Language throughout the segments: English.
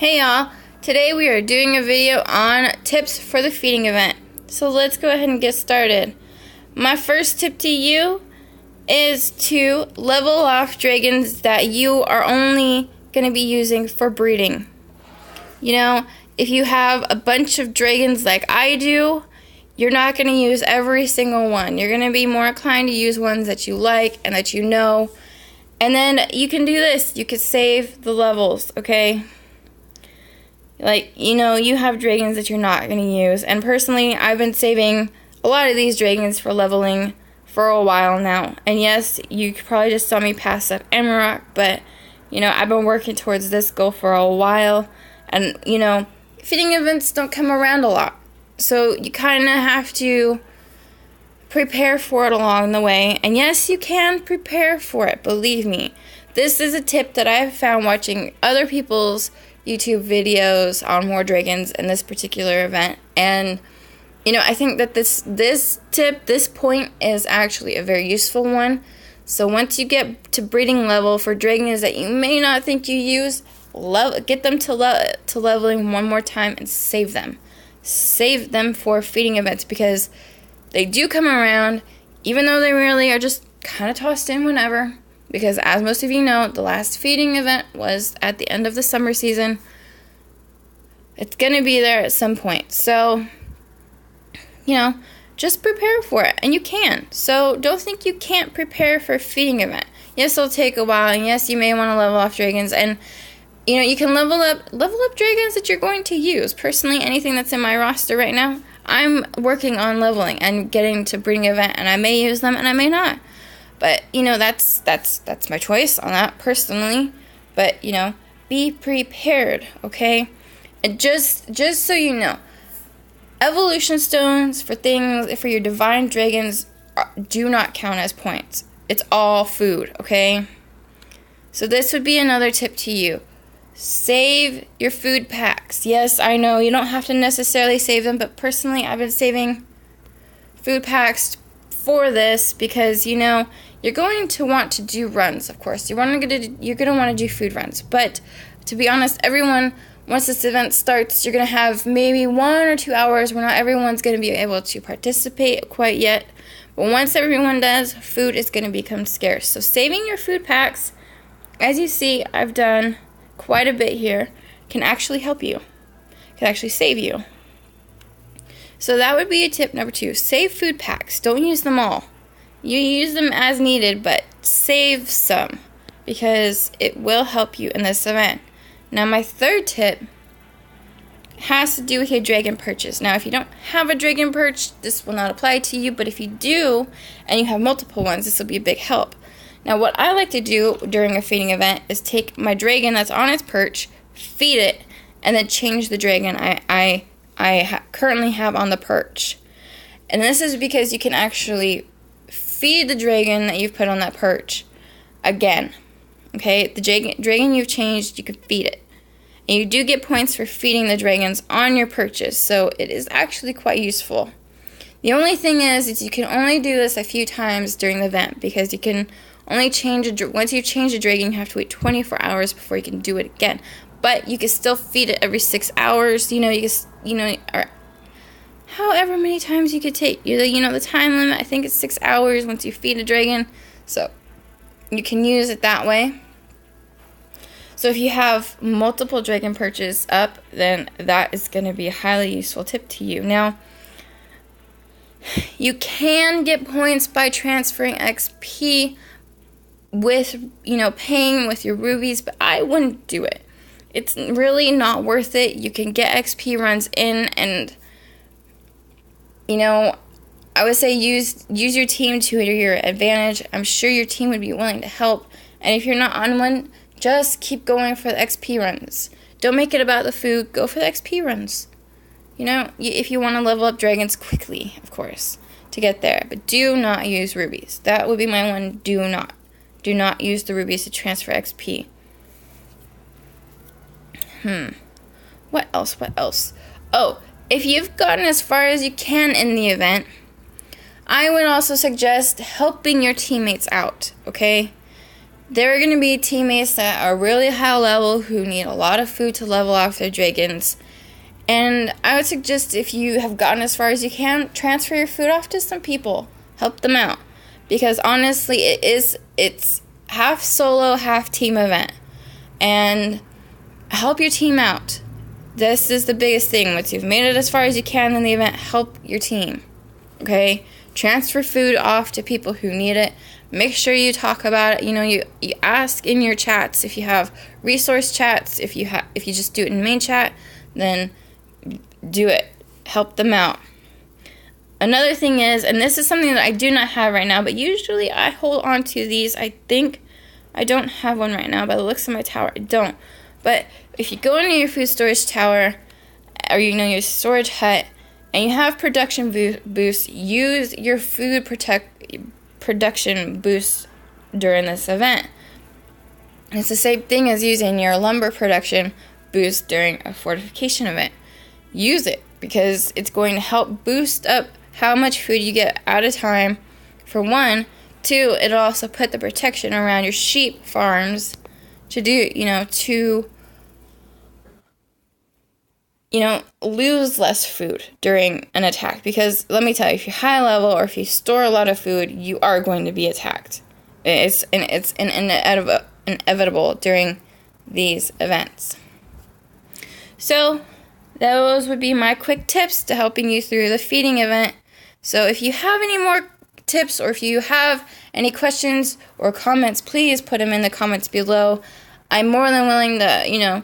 Hey y'all, today we are doing a video on tips for the feeding event. So let's go ahead and get started. My first tip to you is to level off dragons that you are only going to be using for breeding. You know, if you have a bunch of dragons like I do, you're not going to use every single one. You're going to be more inclined to use ones that you like and that you know. And then you can do this. You could save the levels, okay? Like, you know, you have dragons that you're not going to use. And personally, I've been saving a lot of these dragons for leveling for a while now. And yes, you probably just saw me pass up Amarok, but, you know, I've been working towards this goal for a while. And, you know, feeding events don't come around a lot. So you kind of have to prepare for it along the way. And yes, you can prepare for it, believe me. This is a tip that I've found watching other people's YouTube videos on more dragons in this particular event. And, you know, I think that this point is actually a very useful one. So once you get to breeding level for dragons that you may not think you use, get them to leveling one more time and save them. Save them for feeding events because they do come around, even though they really are just kind of tossed in whenever. Because as most of you know, the last feeding event was at the end of the summer season. It's going to be there at some point. So, you know, just prepare for it. And you can. So don't think you can't prepare for a feeding event. Yes, it'll take a while. And yes, you may want to level off dragons. And, you know, you can level up dragons that you're going to use. Personally, anything that's in my roster right now, I'm working on leveling and getting to breeding event. And I may use them and I may not. But, you know, that's my choice on that personally. But, you know, be prepared, okay? And just so you know, evolution stones for your divine dragons do not count as points. It's all food, okay? So this would be another tip to you. Save your food packs. Yes, I know you don't have to necessarily save them, but personally I've been saving food packs for this because, you know, you're going to want to do runs, of course. You're going to want to do food runs. But to be honest, everyone, once this event starts, you're going to have maybe 1 or 2 hours where not everyone's going to be able to participate quite yet. But once everyone does, food is going to become scarce. So saving your food packs, as you see, I've done quite a bit here, can actually help you. Can actually save you. So that would be a tip number 2. Save food packs. Don't use them all. You use them as needed, but save some because it will help you in this event. Now, my third tip has to do with your dragon perches. Now, if you don't have a dragon perch, this will not apply to you, but if you do and you have multiple ones, this will be a big help. Now, what I like to do during a feeding event is take my dragon that's on its perch, feed it, and then change the dragon I currently have on the perch. And this is because you can actually feed the dragon that you've put on that perch again. Okay, the dragon you've changed, you can feed it. And you do get points for feeding the dragons on your perches, so it is actually quite useful. The only thing is you can only do this a few times during the event because you can only once you change a dragon, you have to wait 24 hours before you can do it again. But you can still feed it every 6 hours. Or however many times you could take. The time limit, I think it's 6 hours once you feed a dragon. So you can use it that way. So if you have multiple dragon perches up, then that is going to be a highly useful tip to you. Now, you can get points by transferring XP with, paying with your rubies, but I wouldn't do it. It's really not worth it. You can get XP runs in and, I would say use your team to your advantage. I'm sure your team would be willing to help. And if you're not on one, just keep going for the XP runs. Don't make it about the food. Go for the XP runs. If you want to level up dragons quickly, of course, to get there. But do not use rubies. That would be my one. Do not. Do not use the rubies to transfer XP. What else? Oh, if you've gotten as far as you can in the event, I would also suggest helping your teammates out, okay? there are going to be teammates that are really high level who need a lot of food to level off their dragons. And I would suggest, if you have gotten as far as you can, transfer your food off to some people. Help them out. Because honestly, it's half solo, half team event. And help your team out. This is the biggest thing. Once you've made it as far as you can in the event, help your team. Okay? Transfer food off to people who need it. Make sure you talk about it. You ask in your chats. If you have resource chats, if you just do it in main chat, then do it. Help them out. Another thing is, and this is something that I do not have right now, but usually I hold on to these. I think I don't have one right now. By the looks of my tower, I don't. But if you go into your food storage tower, or your storage hut, and you have production boost, use your food production boost during this event. It's the same thing as using your lumber production boost during a fortification event. Use it, because it's going to help boost up how much food you get at a time, for one. Two, it'll also put the protection around your sheep farms to lose less food during an attack. Because let me tell you, if you're high level or if you store a lot of food, you are going to be attacked. It's inevitable during these events. So those would be my quick tips to helping you through the feeding event. So if you have any more tips, or if you have any questions or comments, please put them in the comments below. I'm more than willing to,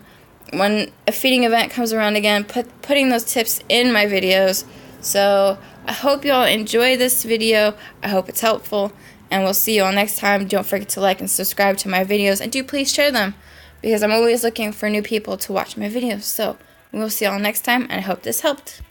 when a feeding event comes around again, putting those tips in my videos. So I hope you all enjoy this video. I hope it's helpful, and we'll see you all next time. Don't forget to like and subscribe to my videos, and do please share them, because I'm always looking for new people to watch my videos. So we'll see you all next time, and I hope this helped.